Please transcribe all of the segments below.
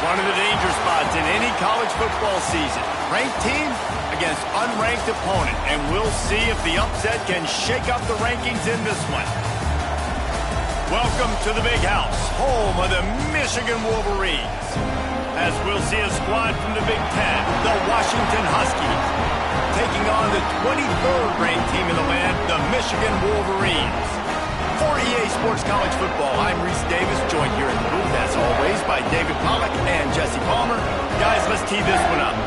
One of the danger spots in any college football season. Ranked team against unranked opponent. And we'll see if the upset can shake up the rankings in this one. Welcome to the Big House, home of the Michigan Wolverines. As we'll see a squad from the Big Ten, the Washington Huskies, taking on the 23rd ranked team in the land, the Michigan Wolverines. For EA Sports College Football, I'm Reese Davis, joined here in the booth, as always, by David Pollack and Jesse Palmer. Guys, let's tee this one up.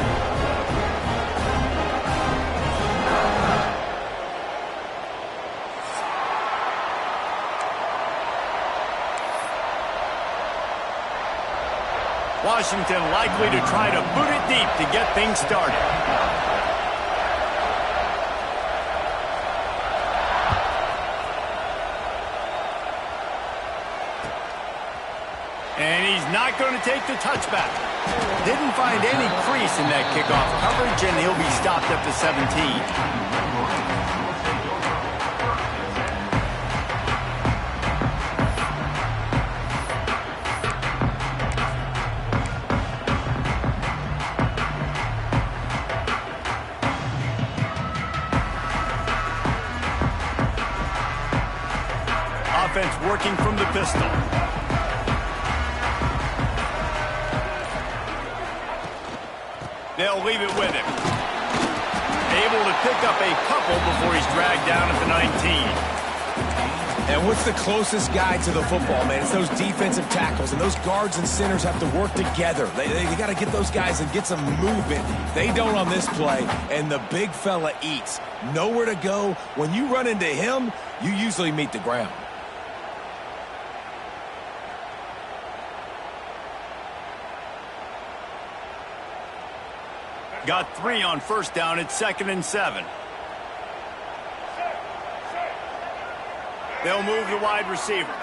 Washington likely to try to boot it deep to get things started. And he's not going to take the touchback. Didn't find any crease in that kickoff coverage, and he'll be stopped up to 17. Offense working from the pistol. They'll leave it with him. Able to pick up a couple before he's dragged down at the 19. And what's the closest guy to the football, man? It's those defensive tackles, and those guards and centers have to work together. They got to get those guys and get some movement. They don't on this play, and the big fella eats. Nowhere to go. When you run into him, you usually meet the ground. Got 3 on first down. It's 2nd and 7. They'll move the wide receiver.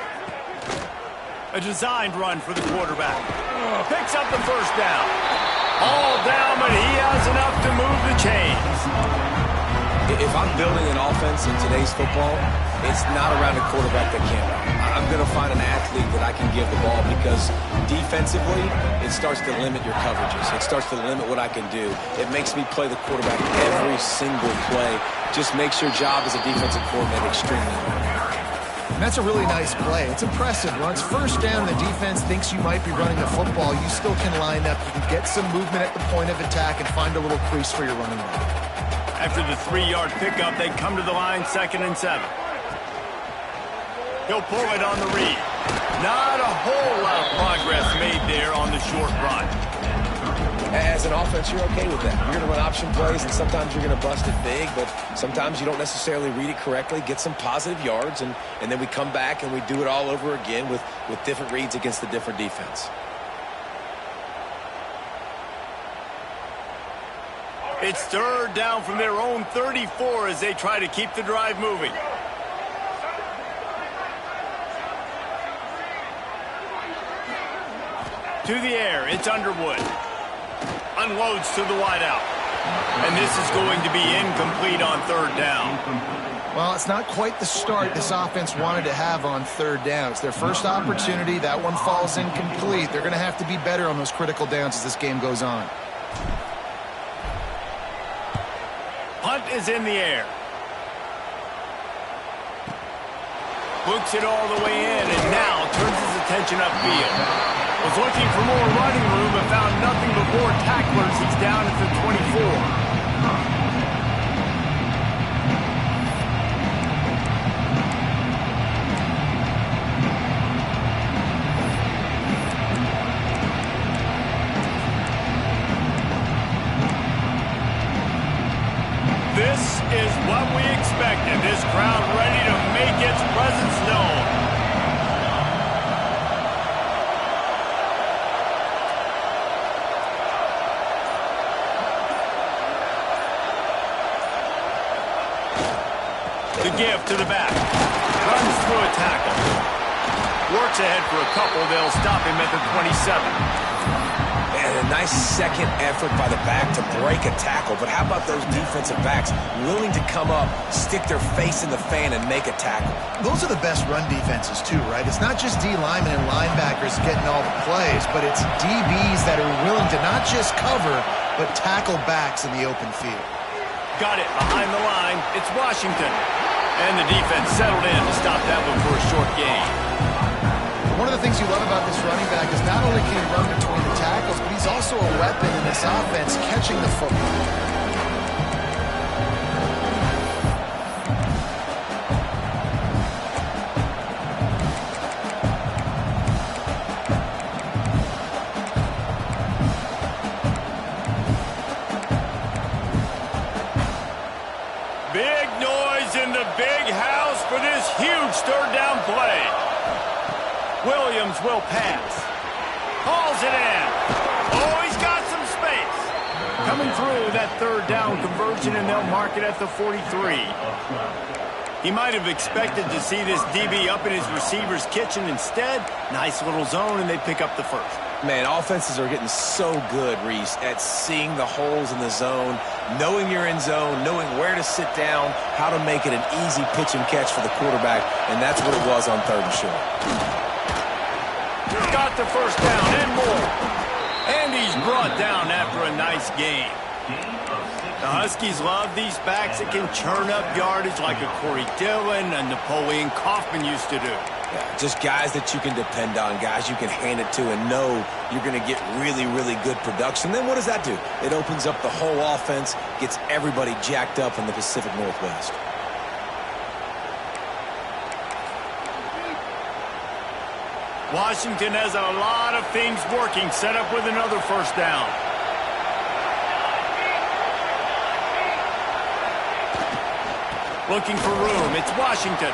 A designed run for the quarterback. Picks up the first down. All down, but he has enough to move the chains. If I'm building an offense in today's football, it's not around a quarterback that can't run. I'm going to find an athlete that I can give the ball because defensively, it starts to limit your coverages. It starts to limit what I can do. It makes me play the quarterback every single play. Just makes your job as a defensive coordinator extremely hard. And that's a really nice play. It's impressive. Once first down, the defense thinks you might be running the football. You still can line up. You can get some movement at the point of attack and find a little crease for your running back. After the 3-yard pickup, they come to the line, 2nd and 7. He'll pull it on the read. Not a whole lot of progress made there on the short run. As an offense, you're okay with that. You're going to run option plays, and sometimes you're going to bust it big, but sometimes you don't necessarily read it correctly, get some positive yards, and then we come back and we do it all over again with different reads against the different defense. It's 3rd down from their own 34 as they try to keep the drive moving. To the air, it's Underwood. Unloads to the wideout. And this is going to be incomplete on 3rd down. Well, it's not quite the start this offense wanted to have on 3rd down. It's their first opportunity. That one falls incomplete. They're going to have to be better on those critical downs as this game goes on. Punt is in the air. Books it all the way in and now turns his attention upfield. Was looking for more running room but found nothing but more tacklers. He's down at the 24. This is what we expected. This crowd ready to make its presence known. The give to the back. Runs through a tackle. Works ahead for a couple. They'll stop him at the 27. And a nice second effort by the back to break a tackle. But how about those defensive backs willing to come up, stick their face in the fan, and make a tackle? Those are the best run defenses too, right? It's not just D linemen and linebackers getting all the plays, but it's DBs that are willing to not just cover, but tackle backs in the open field. Got it behind the line. It's Washington. And the defense settled in to stop that one for a short gain. One of the things you love about this running back is not only can he run between the tackles, but he's also a weapon in this offense catching the football. Big noise in the big house for this huge third down play. Williams will pass. Hauls it in. Oh, he's got some space. Coming through that third down conversion, and they'll mark it at the 43. He might have expected to see this DB up in his receiver's kitchen. Instead, nice little zone, and they pick up the first. Man, offenses are getting so good, Reese, at seeing the holes in the zone, knowing you're in zone, knowing where to sit down, how to make it an easy pitch and catch for the quarterback, and that's what it was on third and short. Got the first down and more. And he's brought down after a nice game. The Huskies love these backs that can churn up yardage like a Corey Dillon and Napoleon Kaufman used to do. Yeah, just guys that you can depend on, guys you can hand it to and know you're going to get really, really good production. Then what does that do? It opens up the whole offense, gets everybody jacked up in the Pacific Northwest. Washington has a lot of things working, set up with another first down. Looking for room, it's Washington.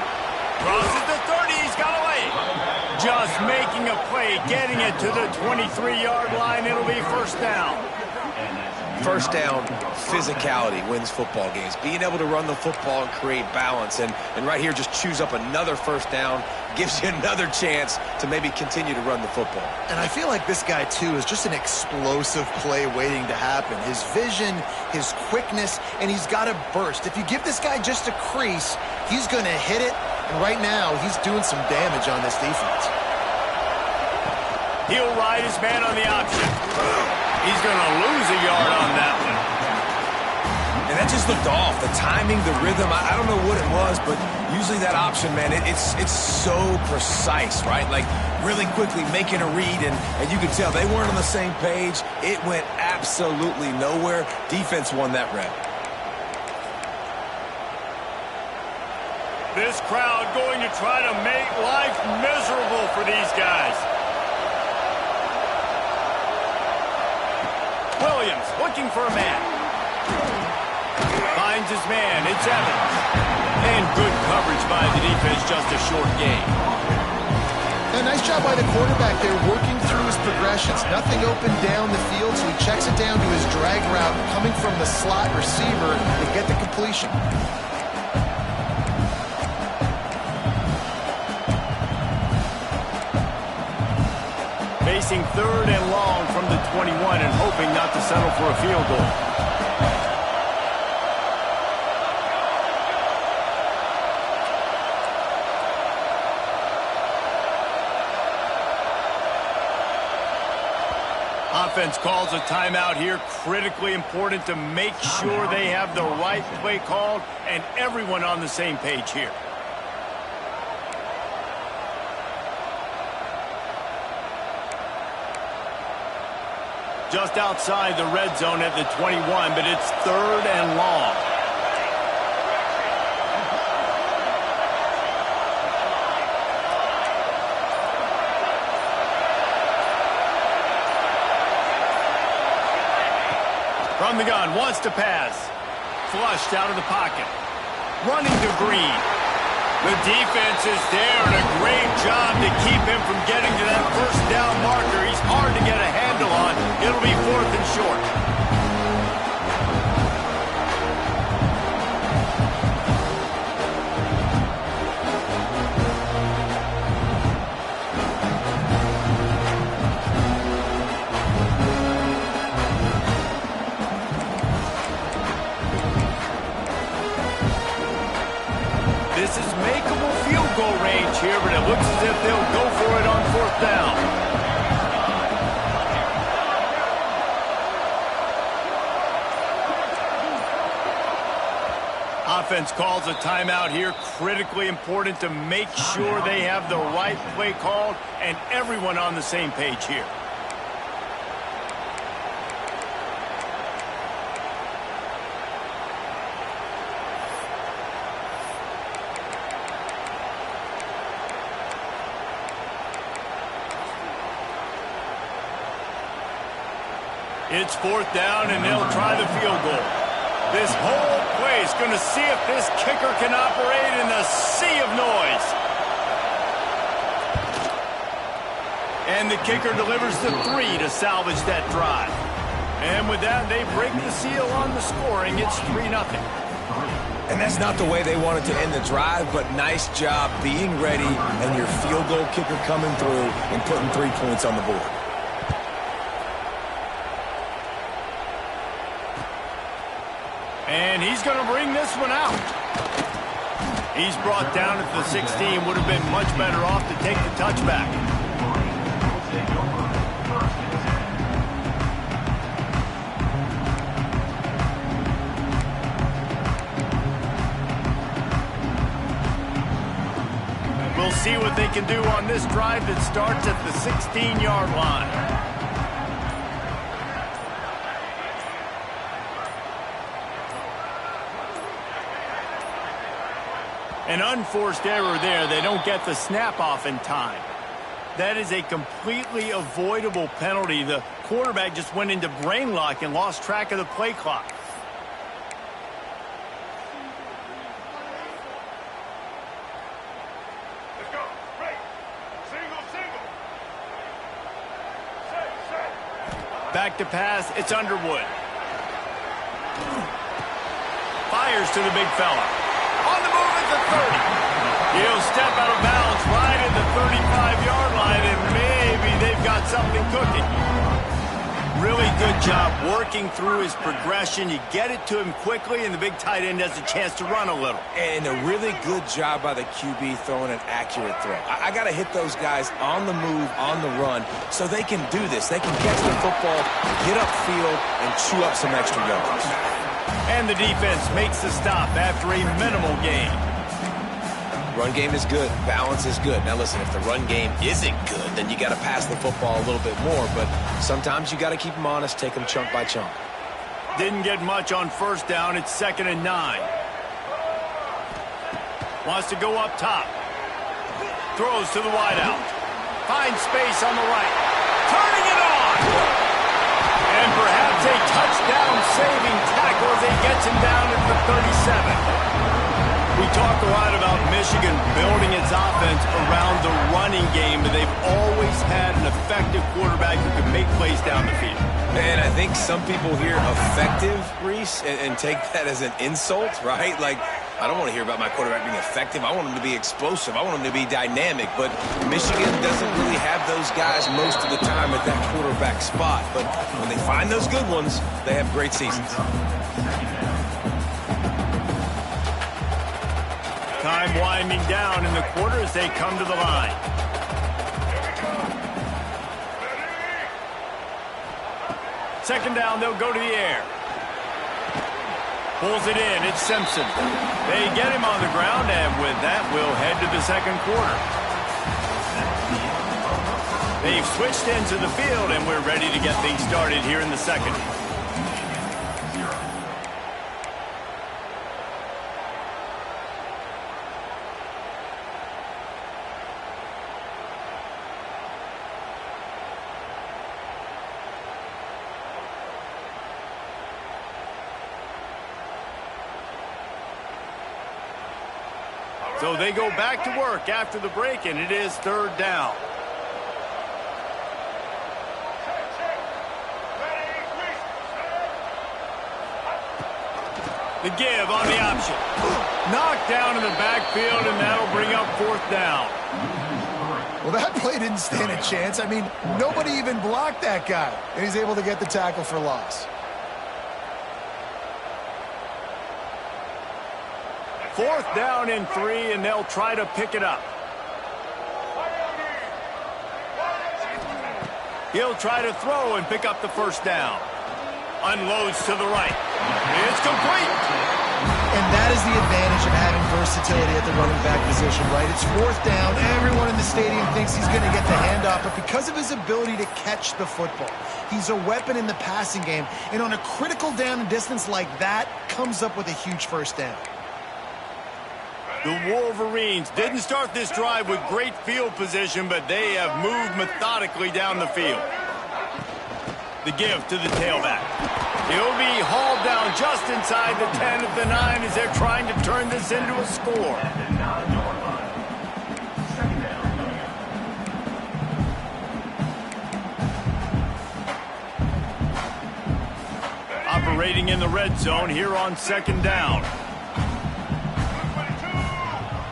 Crosses the 30, he's got away. Just making a play, getting it to the 23-yard line, it'll be first down. First down, physicality wins football games. Being able to run the football and create balance. And right here, just choose up another first down, gives you another chance to maybe continue to run the football. And I feel like this guy, too, is just an explosive play waiting to happen. His vision, his quickness, and he's got a burst. If you give this guy just a crease, he's going to hit it. And right now, he's doing some damage on this defense. He'll ride his man on the option. He's going to lose a yard on that one. And that just looked off. The timing, the rhythm, I don't know what it was, but usually that option, man, it's so precise, right? Like really quickly making a read, and you could tell they weren't on the same page. It went absolutely nowhere. Defense won that rep. This crowd going to try to make life miserable for these guys. Williams looking for a man. Finds his man. It's Evans. And good coverage by the defense, just a short gain. Yeah, nice job by the quarterback there, working through his progressions. Nothing open down the field, so he checks it down to his drag route, coming from the slot receiver to get the completion. Facing third and long from the 21 and hoping not to settle for a field goal. Offense calls a timeout here. Critically important to make sure they have the right play called and everyone on the same page here. Just outside the red zone at the 21, but it's third and long. From the gun, wants to pass. Flushed out of the pocket. Running to Green. The defense is there, and a great job to keep him from getting to that first down marker. He's hard to get a handle on. It'll be fourth and short. page here, but it looks as if they'll go for it on 4th down. Offense calls a timeout here. Critically important to make sure they have the right play called and everyone on the same page here. It's 4th down, and they'll try the field goal. This whole play is going to see if this kicker can operate in the sea of noise. And the kicker delivers the 3 to salvage that drive. And with that, they break the seal on the scoring. It's 3-0. And that's not the way they wanted to end the drive, but nice job being ready and your field goal kicker coming through and putting 3 points on the board. And he's going to bring this one out. He's brought down at the 16. Would have been much better off to take the touchback. We'll see what they can do on this drive that starts at the 16-yard line. An unforced error there. They don't get the snap off in time. That is a completely avoidable penalty. The quarterback just went into brain lock and lost track of the play clock. Let's go. Break. Single, single. Set. Back to pass. It's Underwood. Fires to the big fella. On the move at the 30. He'll step out of bounds right at the 35-yard line, and maybe they've got something cooking. Really good job working through his progression. You get it to him quickly, and the big tight end has a chance to run a little. And a really good job by the QB throwing an accurate throw. I got to hit those guys on the move, on the run, so they can do this. They can catch the football, get upfield, and chew up some extra yards. And the defense makes the stop after a minimal gain. Run game is good. Balance is good. Now, listen, if the run game isn't good, then you got to pass the football a little bit more. But sometimes you got to keep them honest, take them chunk by chunk. Didn't get much on 1st down. It's 2nd and 9. Wants to go up top. Throws to the wideout. Finds space on the right. Turning it on. And perhaps a touchdown-saving tackle as he gets him down at the 37. We talk a lot about Michigan building its offense around the running game, but they've always had an effective quarterback who can make plays down the field. And I think some people hear effective, Reese, and take that as an insult, right? Like, I don't want to hear about my quarterback being effective. I want him to be explosive. I want him to be dynamic. But Michigan doesn't really have those guys most of the time at that quarterback spot. But when they find those good ones, they have great seasons. Time winding down in the quarter as they come to the line. Second down, they'll go to the air. Pulls it in, it's Simpson. They get him on the ground, and with that, we'll head to the second quarter. They've switched into the field, and we're ready to get things started here in the second. So they go back to work after the break, and it is 3rd down. The give on the option. Knocked down in the backfield, and that'll bring up 4th down. Well, that play didn't stand a chance. I mean, nobody even blocked that guy, and he's able to get the tackle for loss. 4th down and 3, and they'll try to pick it up. He'll try to throw and pick up the first down. Unloads to the right. It's complete. And that is the advantage of having versatility at the running back position, right? It's fourth down. Everyone in the stadium thinks he's going to get the handoff, but because of his ability to catch the football, he's a weapon in the passing game. And on a critical down and distance like that, comes up with a huge first down. The Wolverines didn't start this drive with great field position, but they have moved methodically down the field. The give to the tailback. He'll be hauled down just inside the 10 of the 9 as they're trying to turn this into a score. Operating in the red zone here on second down.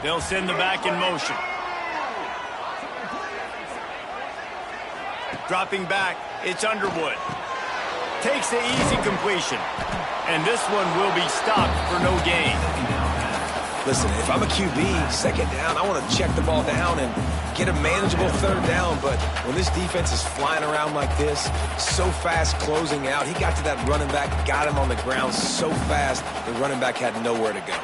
They'll send the back in motion. Dropping back, it's Underwood. Takes the easy completion. And this one will be stopped for no gain. Listen, if I'm a QB, second down, I want to check the ball down and get a manageable third down. But when this defense is flying around like this, so fast closing out, he got to that running back, got him on the ground so fast, the running back had nowhere to go.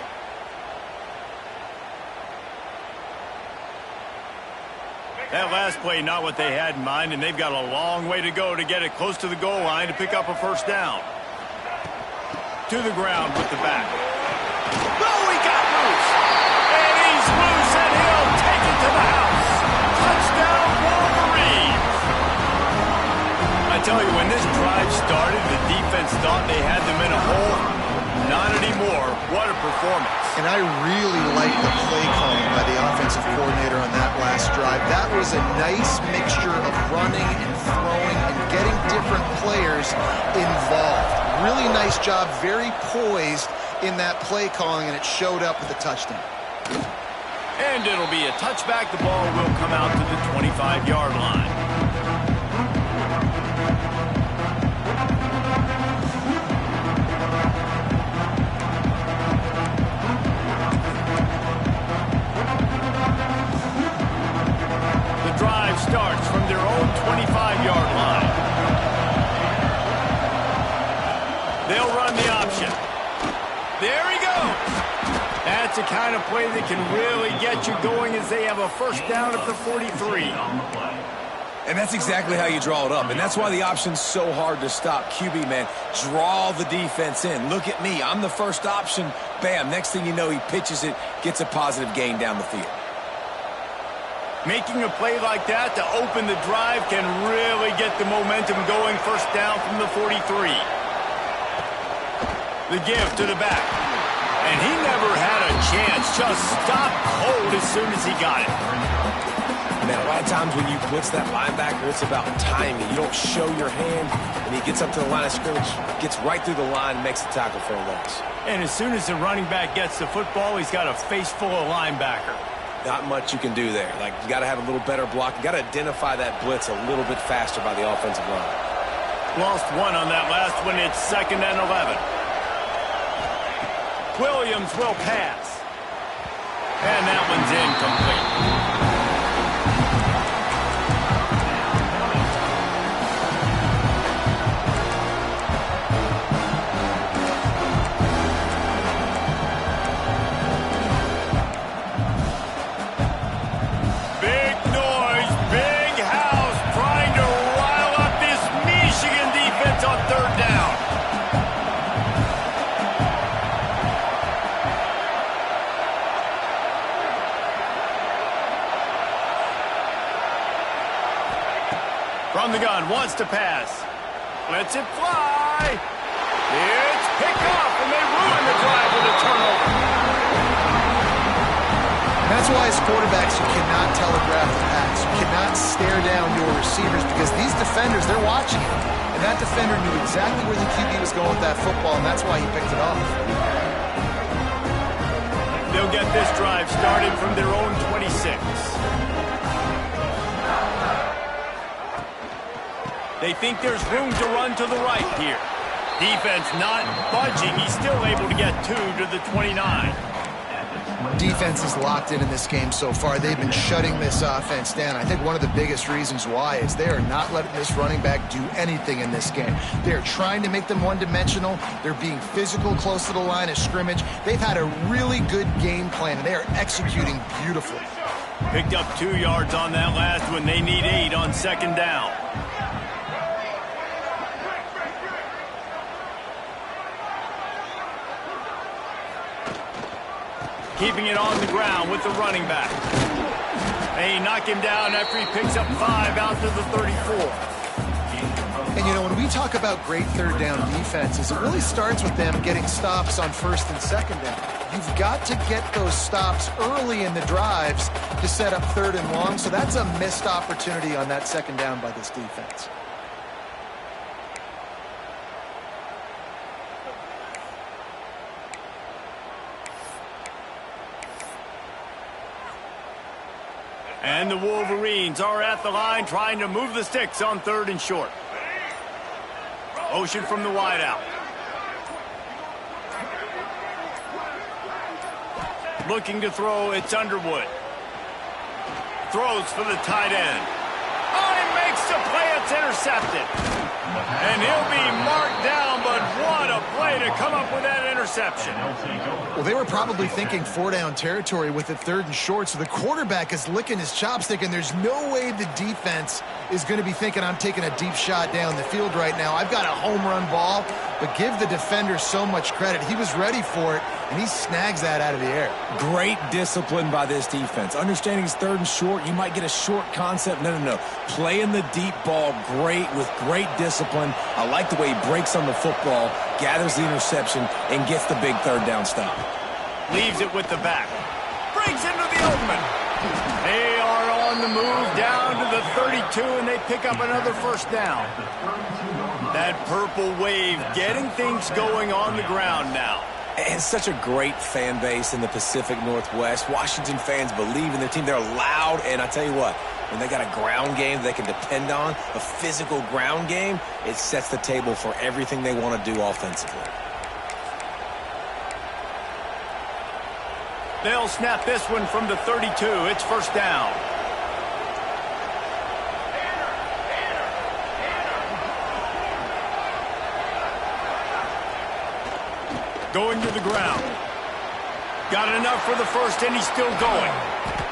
That last play, not what they had in mind, and they've got a long way to go to get it close to the goal line to pick up a first down. To the ground with the back. Oh, he got loose! And he's loose, and he'll take it to the house. Touchdown, Wolverines! I tell you, when this drive started, the defense thought they had them in a hole. Not anymore. What a performance. And I really like the play calling by the offensive coordinator on that last drive. That was a nice mixture of running and throwing and getting different players involved. Really nice job, very poised in that play calling, and it showed up with a touchdown. And it'll be a touchback. The ball will come out to the 25-yard line. Starts from their own 25-yard line. They'll run the option. There he goes. That's the kind of play that can really get you going as they have a first down at the 43. And that's exactly how you draw it up. And that's why the option's so hard to stop. QB, man, draw the defense in. Look at me. I'm the first option. Bam. Next thing you know, he pitches it, gets a positive gain down the field. Making a play like that to open the drive can really get the momentum going. First down from the 43. The give to the back. And he never had a chance. Just stopped cold as soon as he got it. Man, a lot of times when you blitz that linebacker, it's about timing. You don't show your hand, and he gets up to the line of scrimmage, gets right through the line, and makes the tackle for a loss. And as soon as the running back gets the football, he's got a face full of linebacker. Not much you can do there. Like, you got to have a little better block. You got to identify that blitz a little bit faster by the offensive line. Lost one on that last one. It's 2nd and 11. Williams will pass. And that one's incomplete. From the gun, wants to pass. Lets it fly. It's picked off, and they ruin the drive with a turnover. And that's why as quarterbacks, you cannot telegraph the pass. You cannot stare down your receivers because these defenders, they're watching it. And that defender knew exactly where the QB was going with that football, and that's why he picked it off. They'll get this drive started from their own 26. They think there's room to run to the right here. Defense not budging. He's still able to get 2 to the 29. Defense is locked in this game so far. They've been shutting this offense down. I think one of the biggest reasons why is they are not letting this running back do anything in this game. They're trying to make them one-dimensional. They're being physical close to the line of scrimmage. They've had a really good game plan, and they are executing beautifully. Picked up 2 yards on that last one. They need 8 on second down. Keeping it on the ground with the running back. They knock him down after he picks up 5 out to the 34. And, you know, when we talk about great third down defenses, it really starts with them getting stops on first and second down. You've got to get those stops early in the drives to set up third and long, so that's a missed opportunity on that second down by this defense. And the Wolverines are at the line trying to move the sticks on third and short. Motion from the wideout. Looking to throw, it's Underwood. Throws for the tight end. Oh, he makes the play, it's intercepted. And he'll be marked down, but what a play to come up with that interception. Well, they were probably thinking 4-down territory with it third and short, so the quarterback is licking his chops thinking there's no way the defense is going to be thinking I'm taking a deep shot down the field right now. I've got a home run ball, but give the defender so much credit. He was ready for it, and he snags that out of the air. Great discipline by this defense. Understanding it's third and short, you might get a short concept. No. Playing the deep ball great with great discipline. I like the way he breaks on the football, gathers the interception, and gets the big third down stop. Leaves it with the back. Brings into the open. They are on the move down to the 32, and they pick up another first down. That purple wave getting things going on the ground now. And such a great fan base in the Pacific Northwest. Washington fans believe in their team. They're loud, and I tell you what, when they got a ground game they can depend on, a physical ground game, it sets the table for everything they want to do offensively. They'll snap this one from the 32. It's first down. Going to the ground. Got enough for the first, and he's still going.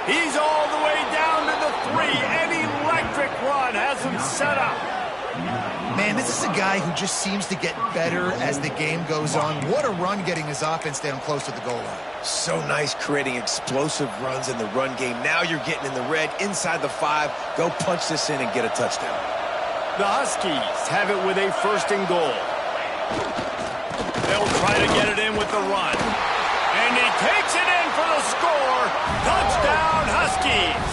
He's all the way down to the 3. An electric run has him set up. Man, this is a guy who just seems to get better as the game goes on. What a run getting his offense down close to the goal line. So nice creating explosive runs in the run game. Now you're getting in the red, inside the 5. Go punch this in and get a touchdown. The Huskies have it with a first and goal. They'll try to get it in with the run. And he takes it in for the score. Touchdown, Huskies.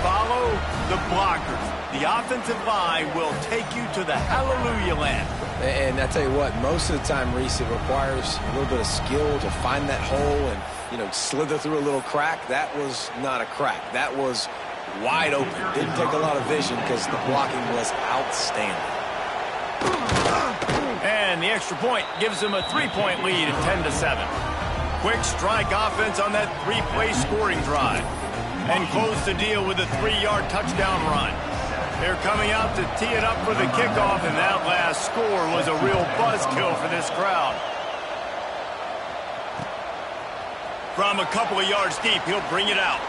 Follow the blockers. The offensive line will take you to the hallelujah land. And I tell you what, most of the time, Reese, it requires a little bit of skill to find that hole and, you know, slither through a little crack. That was not a crack. That was wide open. Didn't take a lot of vision because the blocking was outstanding. And the extra point gives them a 3-point lead at 10-7. Quick strike offense on that 3-play scoring drive. And close the deal with a 3-yard touchdown run. They're coming out to tee it up for the kickoff, and that last score was a real buzzkill for this crowd. From a couple of yards deep, he'll bring it out.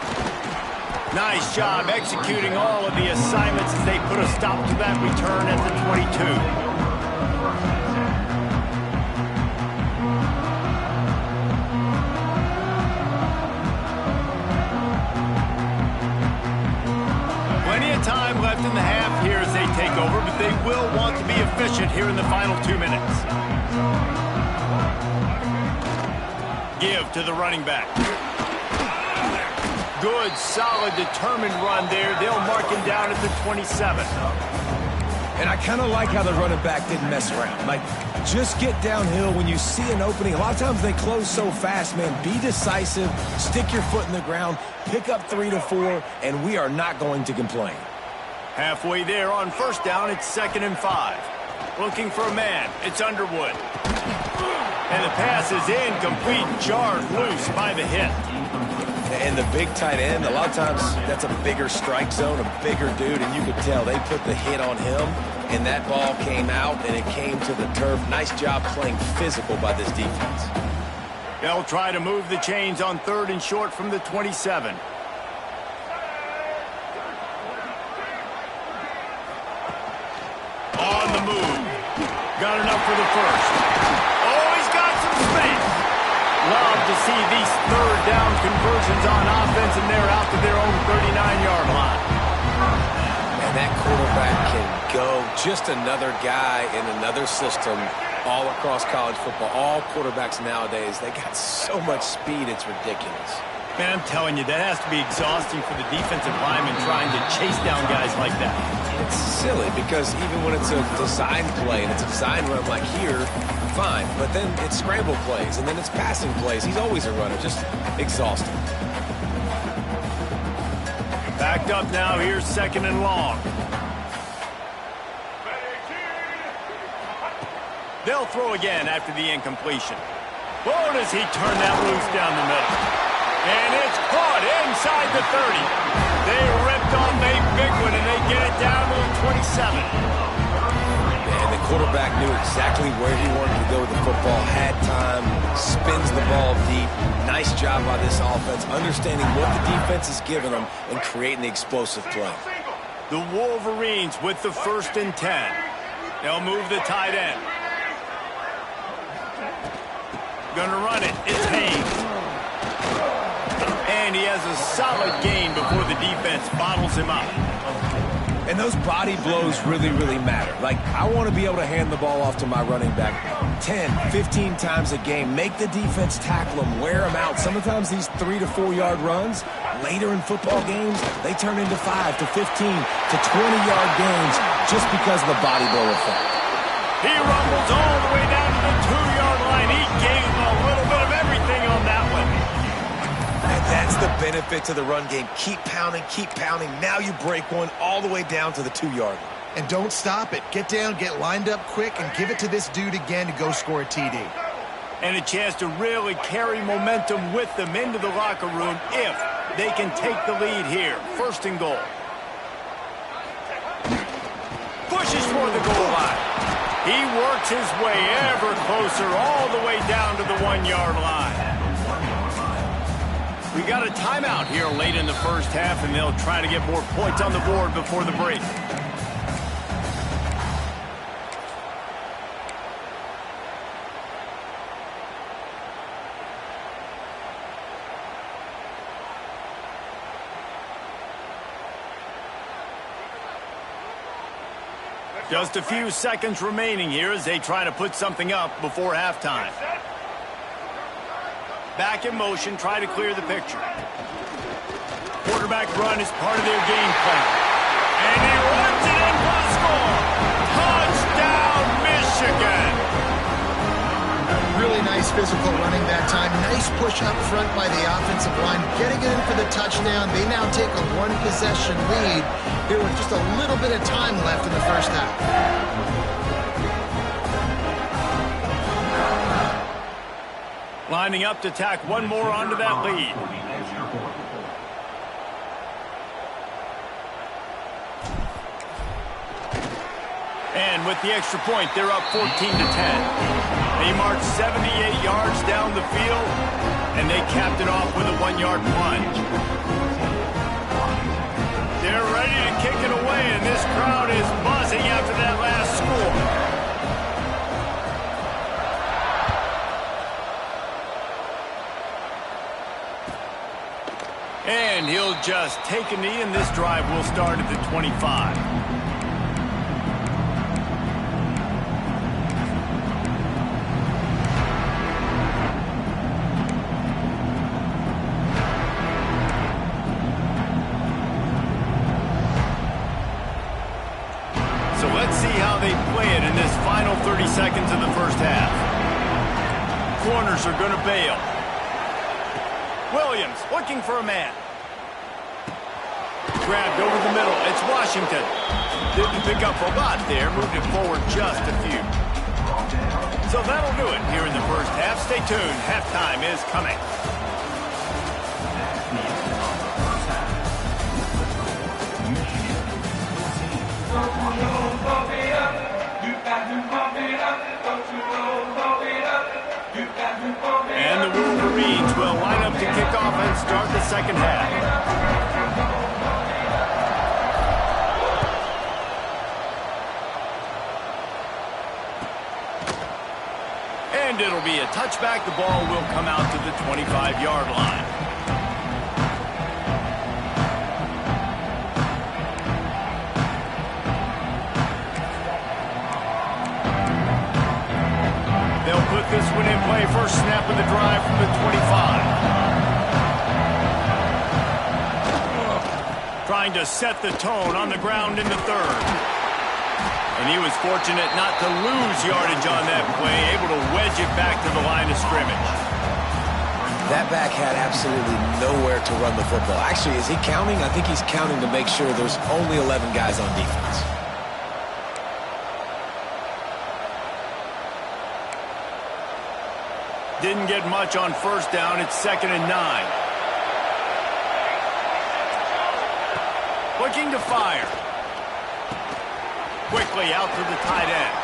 Nice job executing all of the assignments as they put a stop to that return at the 22. Time left in the half here as they take over, but they will want to be efficient here in the final 2 minutes. Give to the running back. Good, solid, determined run there. They'll mark him down at the 27. And I kind of like how the running back didn't mess around. Like, just get downhill when you see an opening. A lot of times they close so fast, man. Be decisive, stick your foot in the ground, pick up 3 to 4, and we are not going to complain. Halfway there on first down, it's 2nd and 5. Looking for a man. It's Underwood. And the pass is incomplete, jarred loose by the hit. And the big tight end, a lot of times that's a bigger strike zone, a bigger dude, and you could tell they put the hit on him, and that ball came out, and it came to the turf. Nice job playing physical by this defense. They'll try to move the chains on 3rd and short from the 27. On the move. Got enough for the first. Oh, he's got some space. Love to see these 3rd down conversions on offense, and they're out to their own 39-yard line. And that quarterback can go. Just another guy in another system all across college football. All quarterbacks nowadays, they got so much speed, it's ridiculous. Man, I'm telling you, that has to be exhausting for the defensive lineman trying to chase down guys like that. It's silly because even when it's a design play and it's a design run like here, fine. But then it's scramble plays and then it's passing plays. He's always a runner, just exhausting. Backed up now, here's 2nd and long. They'll throw again after the incompletion. Oh, does he turn that loose down the middle? And it's caught inside the 30. They ripped off a big one, and they get it down to the 27. And the quarterback knew exactly where he wanted to go with the football, had time, spins the ball deep. Nice job by this offense, understanding what the defense is giving them and creating the explosive play. The Wolverines with the 1st and 10. They'll move the tight end. Gonna run it. It's Haynes. And he has a solid gain before the defense bottles him up. And those body blows really, really matter. Like, I want to be able to hand the ball off to my running back 10, 15 times a game. Make the defense tackle him, wear him out. Sometimes these 3 to 4 yard runs, later in football games, they turn into 5 to 15 to 20-yard games just because of the body blow effect. He rumbles all the way down to the 2-yard line. He gave a little bit of everything on that one. And that's the benefit to the run game. Keep pounding, keep pounding. Now you break one all the way down to the 2-yard line. And don't stop it. Get down, get lined up quick, and give it to this dude again to go score a TD. And a chance to really carry momentum with them into the locker room if they can take the lead here. 1st and goal. Pushes toward the goal line. He works his way ever closer all the way down to the 1-yard line. We got a timeout here late in the 1st half, and they'll try to get more points on the board before the break. Just a few seconds remaining here as they try to put something up before halftime. Back in motion, try to clear the picture. Quarterback run is part of their game plan. And he runs it in for the score. Touchdown, Michigan. Really nice physical running that time. Nice push up front by the offensive line. Getting it in for the touchdown. They now take a 1-possession lead here with just a little bit of time left in the 1st half. Lining up to tack one more onto that lead. And with the extra point, they're up 14 to 10. They march 78 yards down the field, and they capped it off with a 1-yard plunge. They're ready to kick it away, and this crowd is buzzing after that last score. And he'll just take a knee, and this drive will start at the 25. So let's see how they play it in this final 30 seconds of the 1st half. Corners are going to bail. Williams looking for a man. Grabbed over the middle. It's Washington. Didn't pick up a lot there. Moved it forward just a few. So that'll do it here in the first half. Stay tuned. Halftime is coming. And the Wolverines will line up to kick off and start the second half. And it'll be a touchback. The ball will come out to the 25-yard line. They'll put this one in play. First snap of the drive from the 25. Trying to set the tone on the ground in the third. And he was fortunate not to lose yardage on that play, able to wedge it back to the line of scrimmage. That back had absolutely nowhere to run the football. Actually, is he counting? I think he's counting to make sure there's only 11 guys on defense. Didn't get much on first down. It's 2nd and 9. Looking to fire. Quickly out to the tight end.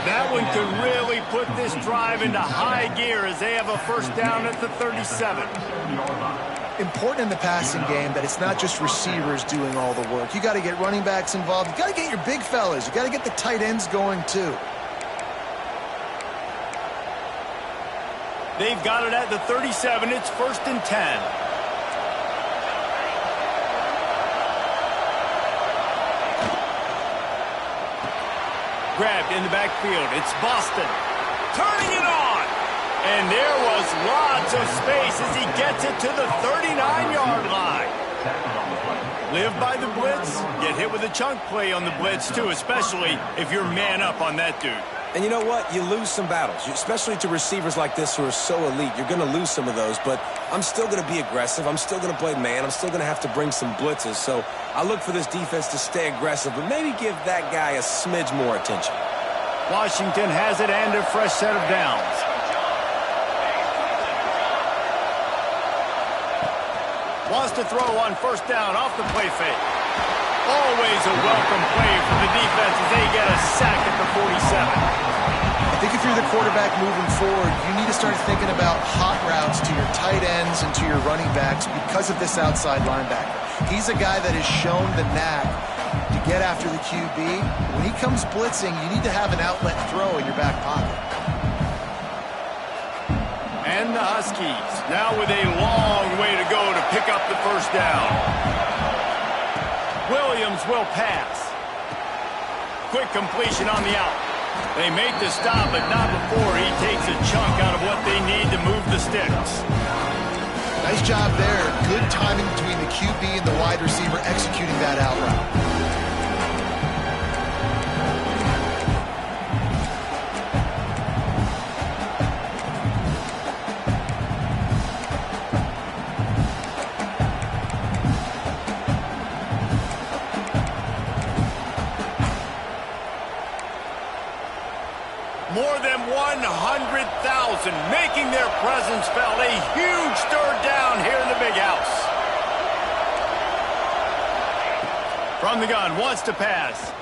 That one could really put this drive into high gear as they have a first down at the 37. Important in the passing game that it's not just receivers doing all the work. You got to get running backs involved. You got to get your big fellas. You got to get the tight ends going too. They've got it at the 37. It's 1st and 10. Grabbed in the backfield. It's Boston. Turning it on. And there was lots of space as he gets it to the 39-yard line. Live by the blitz. Get hit with a chunk play on the blitz, too, especially if you're man up on that dude. And you know what? You lose some battles, especially to receivers like this who are so elite. You're going to lose some of those, but I'm still going to be aggressive. I'm still going to play man. I'm still going to have to bring some blitzes. So I look for this defense to stay aggressive, but maybe give that guy a smidge more attention. Washington has it and a fresh set of downs. Wants to throw on first down off the play fake. Always a welcome play for the defense as they get a sack at the 47. I think if you're the quarterback moving forward, you need to start thinking about hot routes to your tight ends and to your running backs because of this outside linebacker. He's a guy that has shown the knack to get after the QB. When he comes blitzing, you need to have an outlet throw in your back pocket. And the Huskies now with a long way to go to pick up the first down. Williams will pass. Quick completion on the out. They make the stop, but not before he takes a chunk out of what they need to move the sticks. Nice job there. Good timing between the QB and the wide receiver executing that out route. More than 100,000 making their presence felt. A huge third down here in the big house. From the gun, wants to pass.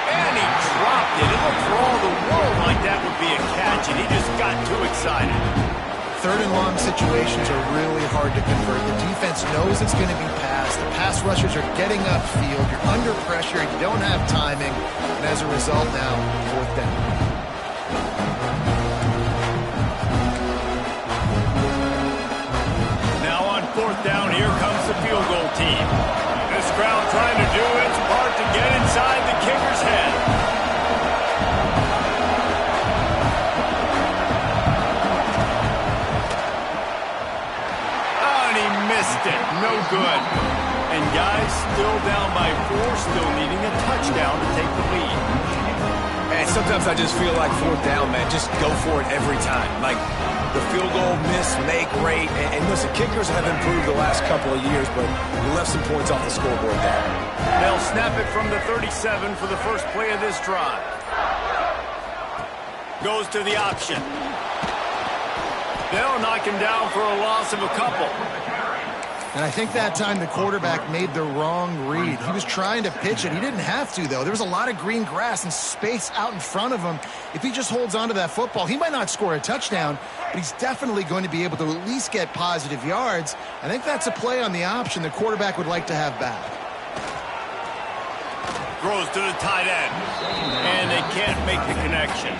And he dropped it. It looked for all the world like that would be a catch, and he just got too excited. Third and long situations are really hard to convert. The defense knows it's going to be passed. The pass rushers are getting upfield. You're under pressure. You don't have timing. And as a result now, fourth down. Now on fourth down, here comes the field goal team. This crowd trying to do its part to get inside the kicker's head. Missed it. No good. And guys still down by 4, still needing a touchdown to take the lead. And sometimes I just feel like fourth down, man. Just go for it every time. Like the field goal miss, make rate. And listen, kickers have improved the last couple of years, but we left some points off the scoreboard there. They'll snap it from the 37 for the first play of this drive. Goes to the option. They'll knock him down for a loss of a couple. And I think that time the quarterback made the wrong read. He was trying to pitch it. He didn't have to, though. There was a lot of green grass and space out in front of him. If he just holds on to that football, he might not score a touchdown, but he's definitely going to be able to at least get positive yards. I think that's a play on the option the quarterback would like to have back. Throws to the tight end, and they can't make the connection.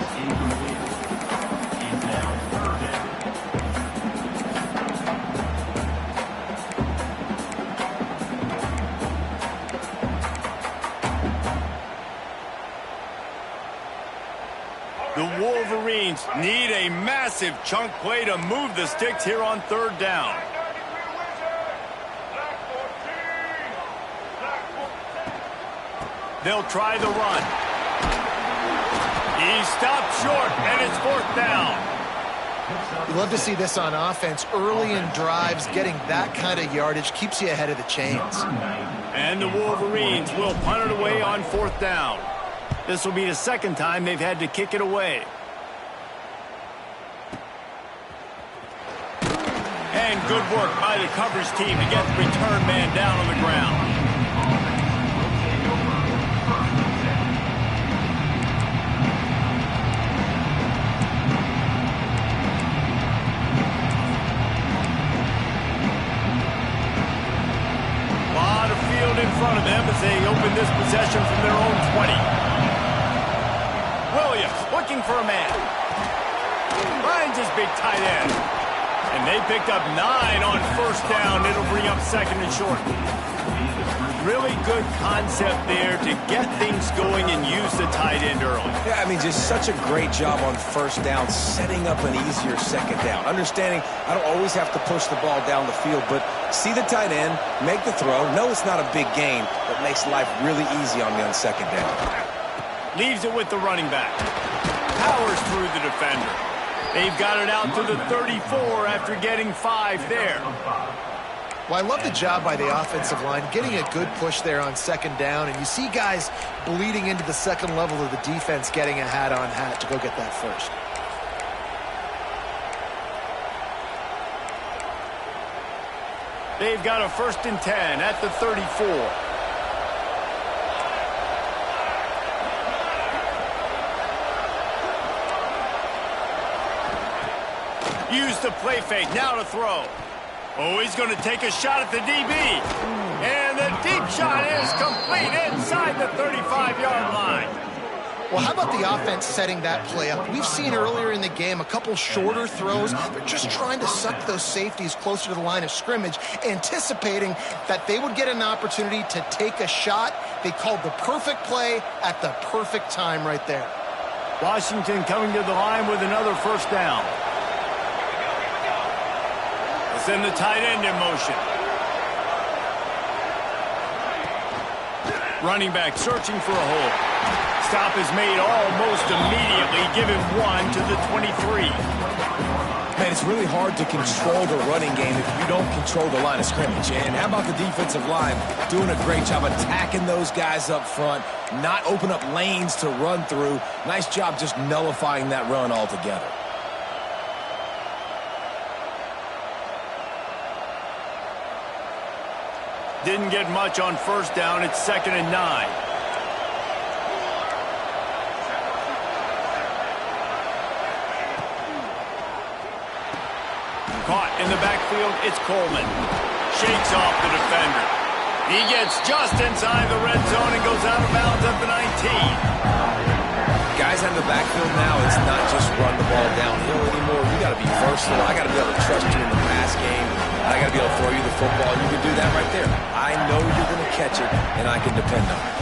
The Wolverines need a massive chunk play to move the sticks here on third down. They'll try the run. He stopped short, and it's fourth down. You love to see this on offense. Early in drives, getting that kind of yardage keeps you ahead of the chains. And the Wolverines will punt it away on fourth down. This will be the second time they've had to kick it away. And good work by the coverage team to get the return man down on the ground. Lot of field in front of them as they open this possession from their own 20. Williams looking for a man. Finds his big tight end. And they picked up 9 on first down. It'll bring up second and short. Really good concept there to get things going and use the tight end early. Yeah, I mean, just such a great job on first down, setting up an easier second down. Understanding I don't always have to push the ball down the field, but see the tight end, make the throw. No, it's not a big gain, but makes life really easy on me on second down. Leaves it with the running back. Powers through the defender. They've got it out to the 34 after getting 5 there. Well, I love the job by the offensive line, getting a good push there on second down, and you see guys bleeding into the second level of the defense getting a hat-on-hat to go get that first. They've got a 1st and 10 at the 34. Use the play fake, now to throw. Oh, he's going to take a shot at the DB. And the deep shot is complete inside the 35-yard line. Well, how about the offense setting that play up? We've seen earlier in the game a couple shorter throws. They're just trying to suck those safeties closer to the line of scrimmage, anticipating that they would get an opportunity to take a shot. They called the perfect play at the perfect time right there. Washington coming to the line with another first down. Send the tight end in motion. Running back searching for a hole. Stop is made almost immediately. Give him 1 to the 23. Man, it's really hard to control the running game if you don't control the line of scrimmage. And how about the defensive line doing a great job attacking those guys up front, not open up lanes to run through. Nice job just nullifying that run altogether. Didn't get much on first down. It's 2nd and 9. Caught in the backfield. It's Coleman. Shakes off the defender. He gets just inside the red zone and goes out of bounds at the 19. Guys in the backfield now, it's not just run the ball downhill anymore. You got to be versatile. I got to be able to trust you in the pass game. I got to be able to throw you the football. You can do that right there. I know you're going to catch it, and I can depend on it.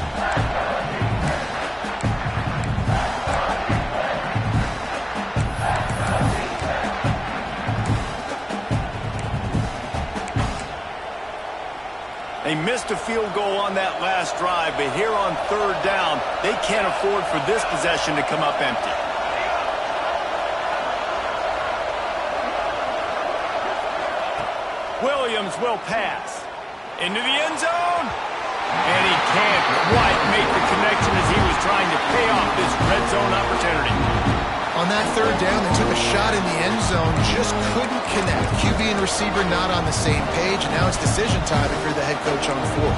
They missed a field goal on that last drive, but here on third down, they can't afford for this possession to come up empty. Williams will pass. Into the end zone. And he can't quite make the connection as he was trying to pay off this red zone opportunity. On that third down, they took a shot in the end zone, just couldn't connect. QB and receiver not on the same page, and now it's decision time if you're the head coach on fourth.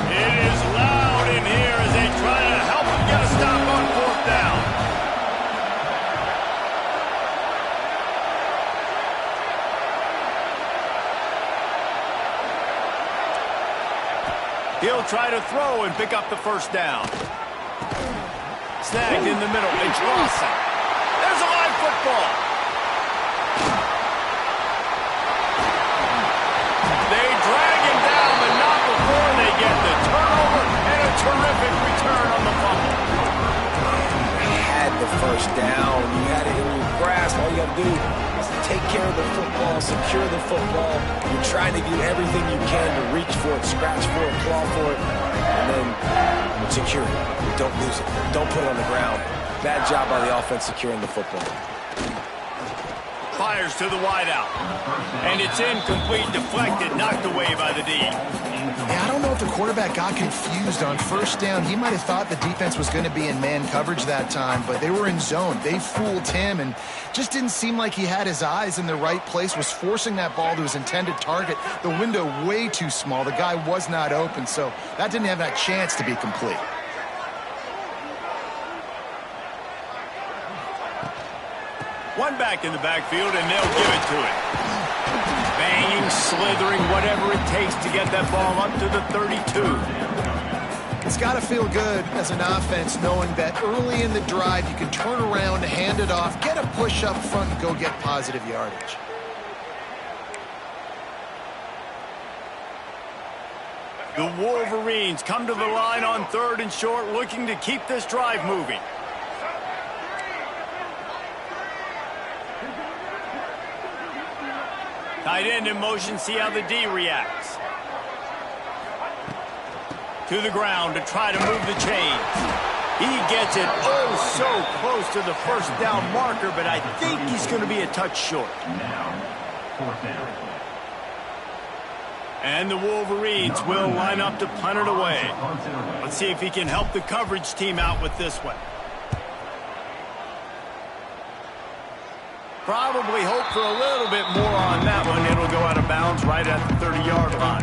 It is loud in here as they try to help him get a stop on fourth down. He'll try to throw and pick up the first down. Snagged in the middle. It's Lawson. There's a live football. They drag him down, but not before they get the turnover and a terrific return on the fumble. You had the first down. You had it in your grasp. All you got to do is take care of the football, secure the football. You're trying to do everything you can to reach for it, scratch for it, claw for it, and then secure it. Don't lose it. Don't put it on the ground. Bad job by the offense securing the football. Fires to the wideout. And it's incomplete, deflected, knocked away by the D. Yeah, I don't know if the quarterback got confused on first down. He might have thought the defense was going to be in man coverage that time, but they were in zone. They fooled him and just didn't seem like he had his eyes in the right place, was forcing that ball to his intended target. The window way too small. The guy was not open, so that didn't have that chance to be complete. One back in the backfield, and they'll give it to him. Banging, slithering, whatever it takes to get that ball up to the 32. It's got to feel good as an offense knowing that early in the drive you can turn around, hand it off, get a push up front, and go get positive yardage. The Wolverines come to the line on 3rd and short, looking to keep this drive moving. Tight end in motion, see how the D reacts. To the ground to try to move the chains. He gets it oh so close to the first down marker, but I think he's going to be a touch short. And the Wolverines will line up to punt it away. Let's see if he can help the coverage team out with this one. Probably hope for a little bit more on that one. It'll go out of bounds right at the 30-yard line.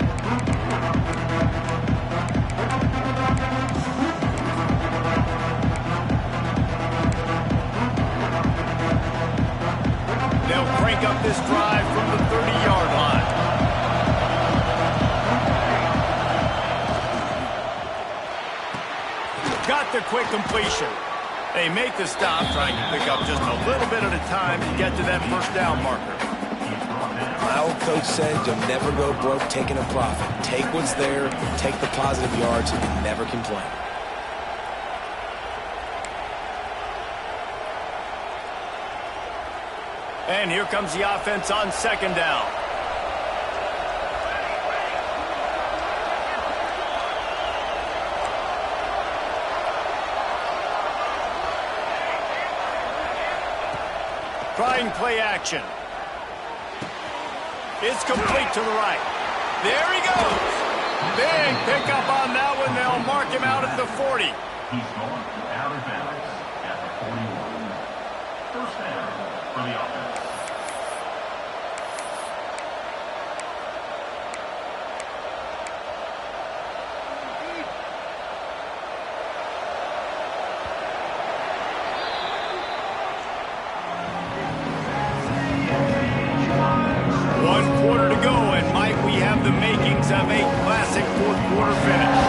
They'll crank up this drive from the 30-yard line. Got the quick completion. They make the stop, trying to pick up just a little bit at a time to get to that first down marker. My old coach said you'll never go broke taking a profit. Take what's there, take the positive yards, and you never complain. And here comes the offense on 2nd down. Trying play action. It's complete to the right. There he goes. Big pickup on that one. They'll mark him out at the 40. He's going out of bounds at the 41. First down for the offense. The makings of a classic fourth-quarter finish.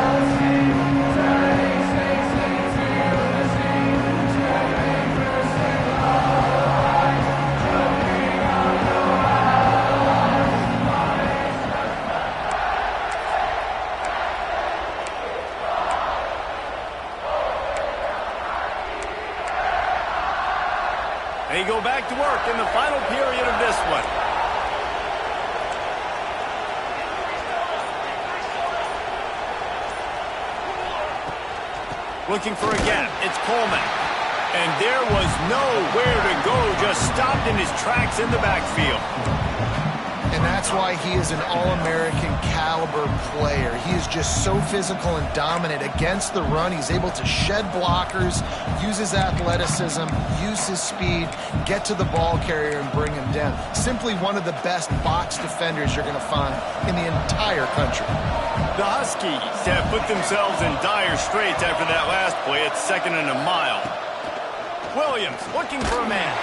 They go back to work in the final period of this one. Looking for a gap. It's Coleman. And there was nowhere to go. Just stopped in his tracks in the backfield. And that's why he is an All-American caliber player. He is just so physical and dominant against the run. He's able to shed blockers, use his athleticism, use his speed, get to the ball carrier and bring him down. Simply one of the best box defenders you're going to find in the entire country. The Huskies have put themselves in dire straits after that last play at 2nd and a mile. Williams looking for a man.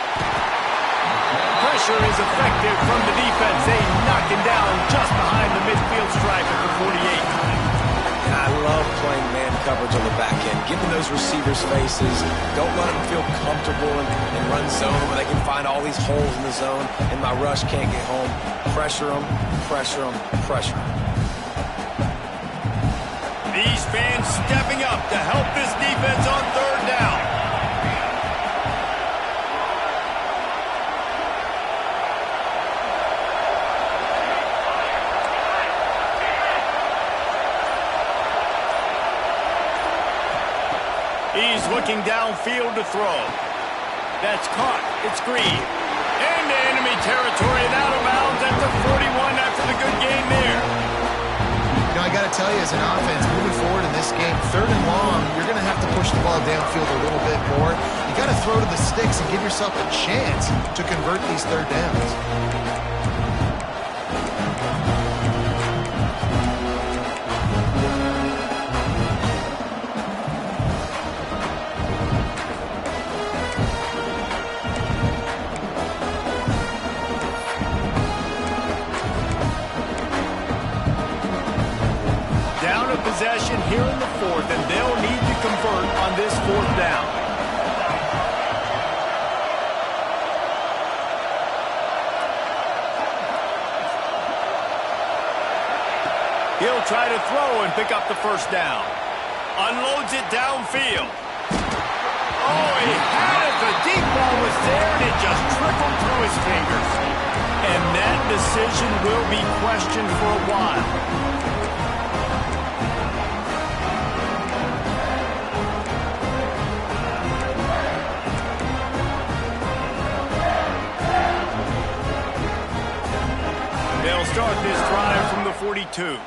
Pressure is effective from the defense. They knock him down just behind the midfield stripe at the 48. And I love playing man coverage on the back end. Giving those receivers faces. Don't let them feel comfortable in run zone where they can find all these holes in the zone and my rush can't get home. Pressure them, pressure them, pressure them. These fans stepping up to help this defense on 3rd down. He's looking downfield to throw. That's caught. It's Green. Into enemy territory and out of bounds at the 41 after the good game there. You know, I got to tell you, as an offense, moving forward in this game, 3rd and long, you're going to have to push the ball downfield a little bit more. You got to throw to the sticks and give yourself a chance to convert these 3rd downs. Possession here in the 4th, and they'll need to convert on this 4th down. He'll try to throw and pick up the 1st down. Unloads it downfield. Oh, he had it. The deep ball was there, and it just trickled through his fingers. And that decision will be questioned for a while. They'll start this drive from the 42.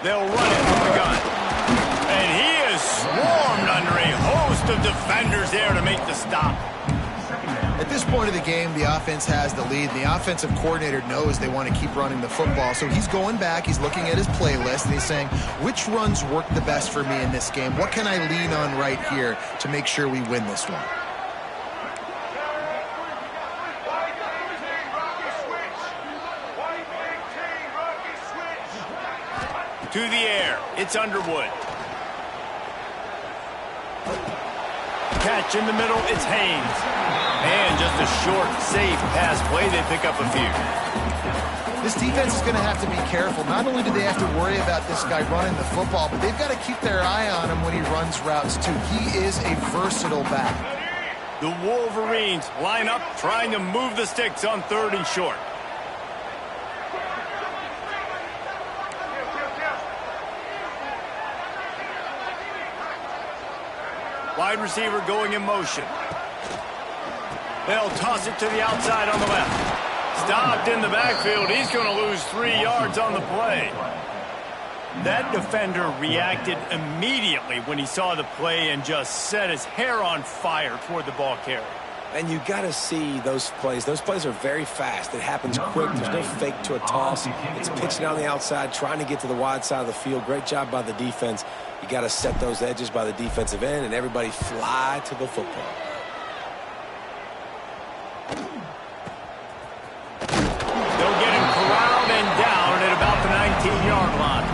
They'll run it from the gun. And he is swarmed under a host of defenders there to make the stop. At this point of the game, the offense has the lead. The offensive coordinator knows they want to keep running the football. So he's going back, he's looking at his playlist, and he's saying, which runs work the best for me in this game? What can I lean on right here to make sure we win this one? To the air. It's Underwood. Catch in the middle. It's Haynes. And just a short, safe pass play. They pick up a few. This defense is going to have to be careful. Not only do they have to worry about this guy running the football, but they've got to keep their eye on him when he runs routes, too. He is a versatile back. The Wolverines line up, trying to move the sticks on 3rd and short. Wide receiver going in motion. They'll toss it to the outside on the left. Stopped in the backfield. He's going to lose 3 yards on the play. That defender reacted immediately when he saw the play and just set his hair on fire toward the ball carrier. And you got to see those plays. Those plays are very fast. It happens quick. There's no fake to a toss. It's pitching down the outside, trying to get to the wide side of the field. Great job by the defense. You got to set those edges by the defensive end, and everybody fly to the football. They'll get him corralled and down at about the 19-yard line.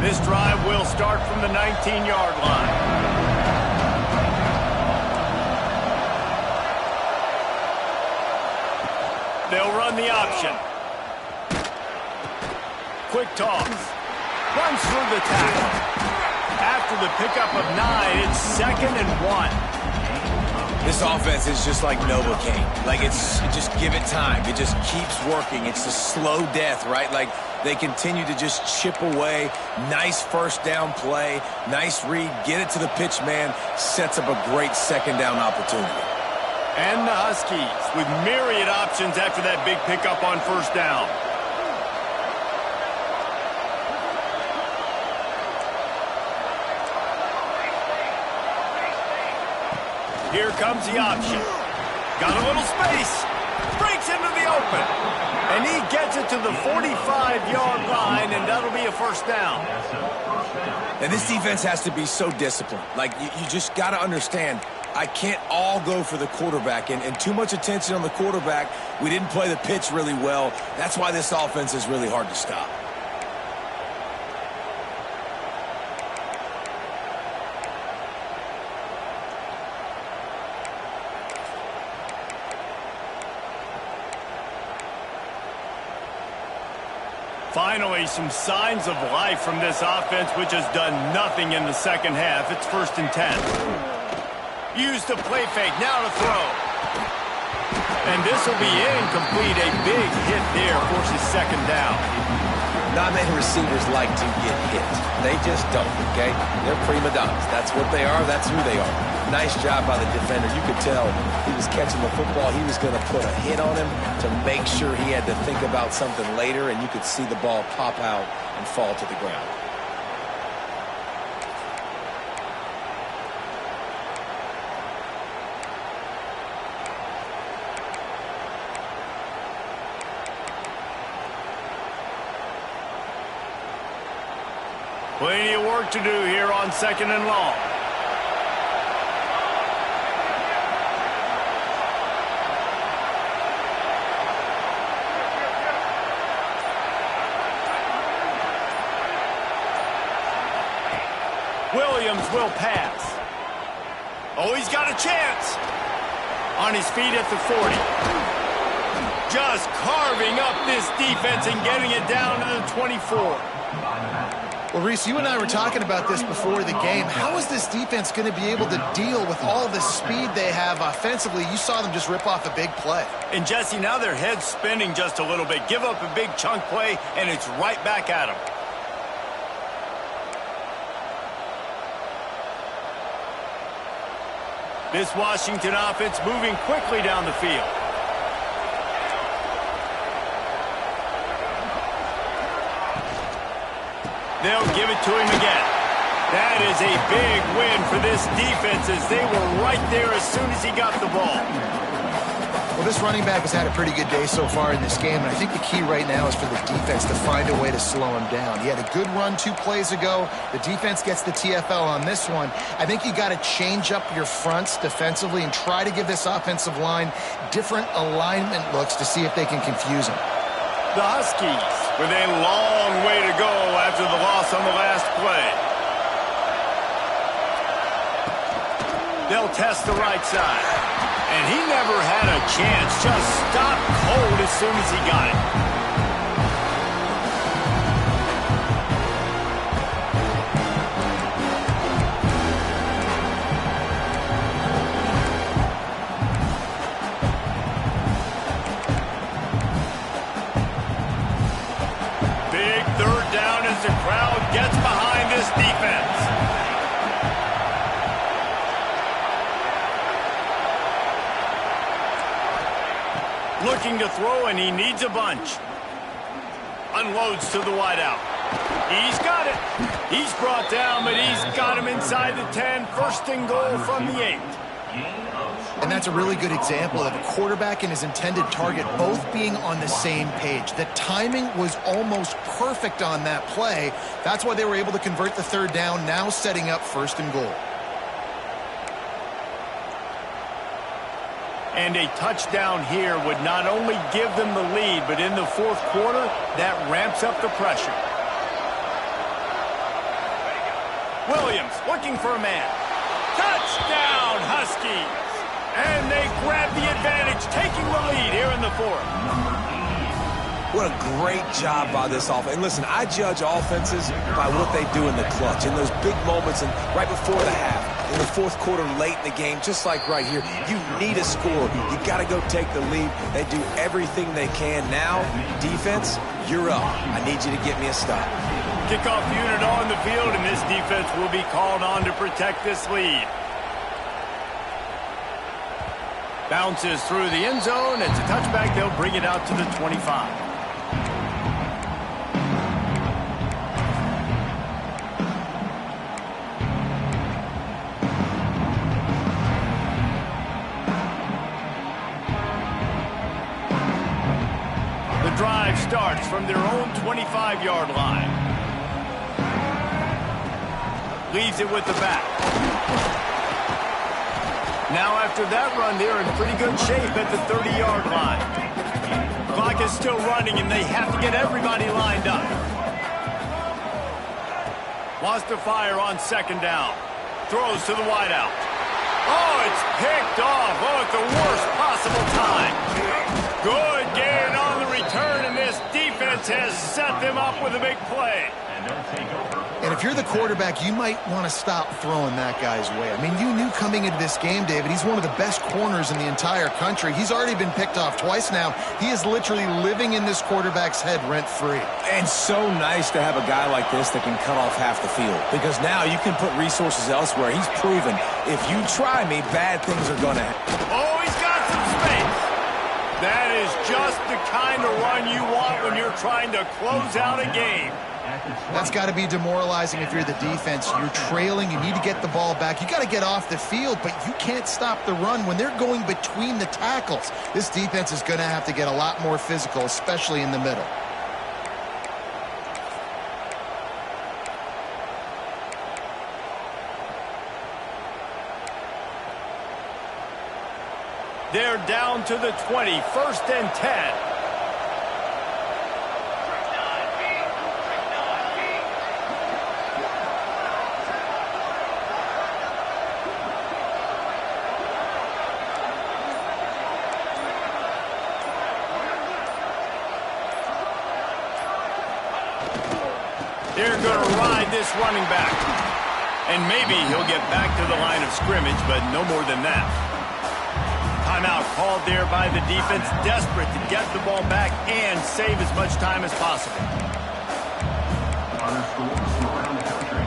This drive will start from the 19-yard line. They'll run the option. Quick toss. Runs through the tackle. After the pickup of 9, it's 2nd and 1. This offense is just like Novocaine. Like, just give it time. It just keeps working. It's the slow death, right? Like, they continue to just chip away. Nice first down play. Nice read. Get it to the pitch man. Sets up a great second down opportunity. And the Huskies with myriad options after that big pickup on first down. Here comes the option. Got a little space. Breaks into the open. And he gets it to the 45-yard line, and that'll be a first down. And this defense has to be so disciplined. Like, you just got to understand, I can't all go for the quarterback. And too much attention on the quarterback. We didn't play the pitch really well. That's why this offense is really hard to stop. Finally, some signs of life from this offense, which has done nothing in the second half. It's 1st and 10. Used the play fake, now to throw. And this will be incomplete. A big hit there forces second down. Not many receivers like to get hit. They just don't, okay? They're prima donnas. That's what they are. That's who they are. Nice job by the defender. You could tell he was catching the football. He was going to put a hit on him to make sure he had to think about something later, and you could see the ball pop out and fall to the ground. Plenty of work to do here on 2nd and long. Williams will pass. Oh, he's got a chance. On his feet at the 40. Just carving up this defense and getting it down to the 24. Well, Reese, you and I were talking about this before the game. How is this defense going to be able to deal with all the speed they have offensively? You saw them just rip off a big play. And, Jesse, now their head's spinning just a little bit. Give up a big chunk play, and it's right back at them. This Washington offense moving quickly down the field. They'll give it to him again. That is a big win for this defense as they were right there as soon as he got the ball. Well, this running back has had a pretty good day so far in this game, and I think the key right now is for the defense to find a way to slow him down. He had a good run 2 plays ago. The defense gets the TFL on this one. I think you got to change up your fronts defensively and try to give this offensive line different alignment looks to see if they can confuse him. The Huskies with a long way to go after the loss on the last play. They'll test the right side. And he never had a chance. Just stopped cold as soon as he got it. Big 3rd down as the crowd gets behind this defense. Looking to throw, and he needs a bunch. Unloads to the wideout. He's got it. He's brought down, but he's got him inside the 10. 1st and goal from the 8. And that's a really good example of a quarterback and his intended target both being on the same page. The timing was almost perfect on that play. That's why they were able to convert the 3rd down, now setting up 1st and goal. And a touchdown here would not only give them the lead, but in the 4th quarter, that ramps up the pressure. Williams looking for a man. Touchdown, Huskies! And they grab the advantage, taking the lead here in the 4th. What a great job by this offense. And listen, I judge offenses by what they do in the clutch, in those big moments and right before the half. in the fourth quarter late in the game, just like right here. You need a score. You got to go take the lead. They do everything they can. Now, defense, you're up. I need you to get me a stop. Kickoff unit on the field, and this defense will be called on to protect this lead. Bounces through the end zone. It's a touchback. They'll bring it out to the 25. The drive starts from their own 25-yard line. Leaves it with the back. Now after that run, they're in pretty good shape at the 30-yard line. Clock is still running, and they have to get everybody lined up. Wants to fire on second down. Throws to the wideout. Oh, it's picked off. Oh, at the worst possible time. Good gain on the return, and this defense has set them up with a big play. And if you're the quarterback, you might want to stop throwing that guy's way. I mean, you knew coming into this game, David, he's one of the best corners in the entire country. He's already been picked off twice now. He is literally living in this quarterback's head rent-free. And so nice to have a guy like this that can cut off half the field. Because now you can put resources elsewhere. He's proven, if you try me, bad things are going to happen. Oh, he's got some space. That is just the kind of run you want when you're trying to close out a game. That's got to be demoralizing if you're the defense. You're trailing. You need to get the ball back. You got to get off the field, but you can't stop the run when they're going between the tackles. This defense is going to have to get a lot more physical, especially in the middle. They're down to the 20, 1st and 10. They're going to ride this running back. And maybe he'll get back to the line of scrimmage, but no more than that. Timeout called there by the defense, desperate to get the ball back and save as much time as possible. Around the country.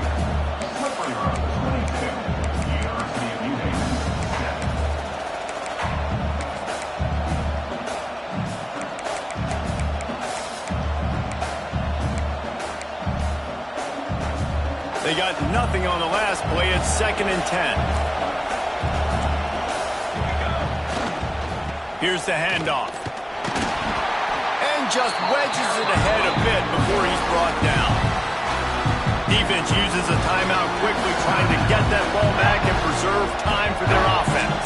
Slippery Road 22. University of New Haven 7. They got nothing on the last play. It's 2nd and 10. Here's the handoff. And just wedges it ahead a bit before he's brought down. Defense uses a timeout quickly, trying to get that ball back and preserve time for their offense.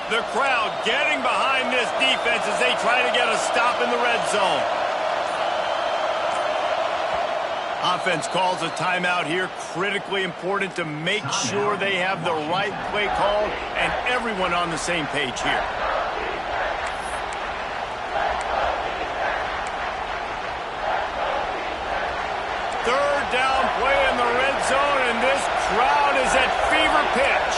The crowd getting behind this defense as they try to get a stop in the red zone. Offense calls a timeout here. Critically important to make sure they have the right play called and everyone on the same page here. Third down play in the red zone, and this crowd is at fever pitch.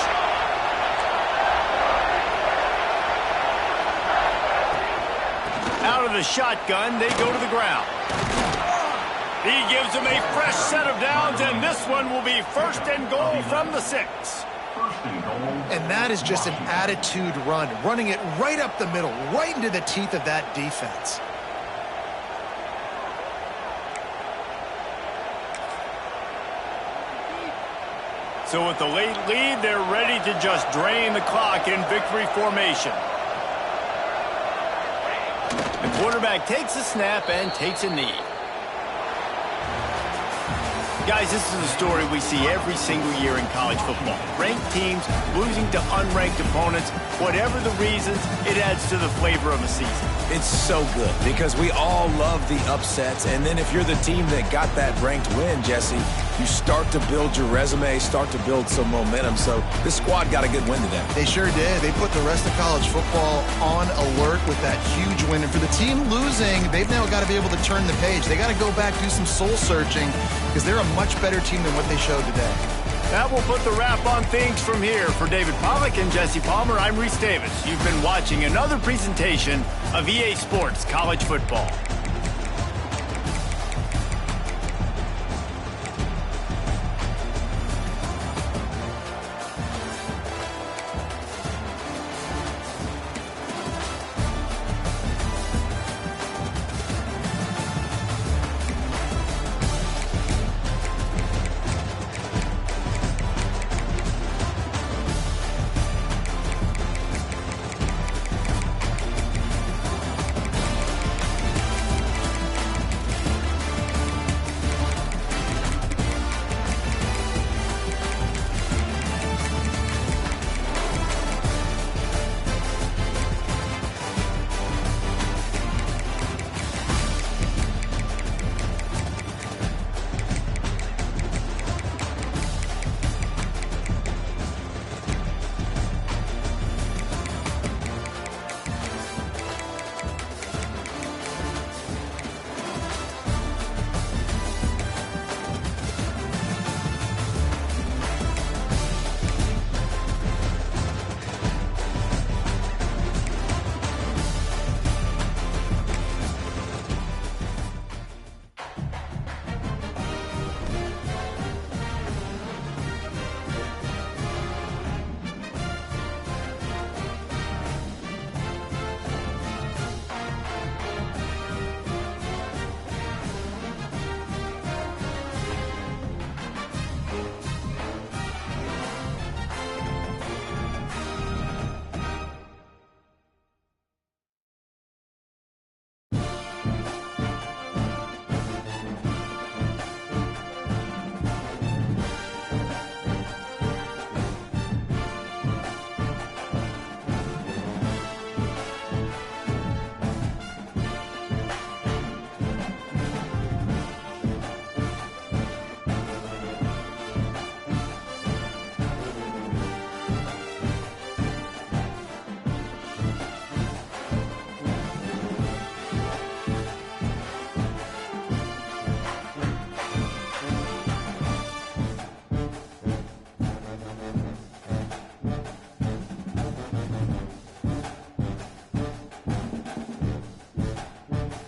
Out of the shotgun, they go to the ground. He gives them a fresh set of downs, and this one will be 1st and goal from the 6. And that is just an attitude run, running it right up the middle, right into the teeth of that defense. So with the late lead, they're ready to just drain the clock in victory formation. The quarterback takes a snap and takes a knee. Guys, this is a story we see every single year in college football. Ranked teams losing to unranked opponents. Whatever the reasons, it adds to the flavor of a season. It's so good because we all love the upsets. And then if you're the team that got that ranked win, Jesse, you start to build your resume, start to build some momentum. So this squad got a good win today. They sure did. They put the rest of college football on alert with that huge win. And for the team losing, they've now got to be able to turn the page. They got to go back, do some soul searching, because they're a much better team than what they showed today. That will put the wrap on things from here. For David Pollack and Jesse Palmer, I'm Reese Davis. You've been watching another presentation of EA Sports College Football.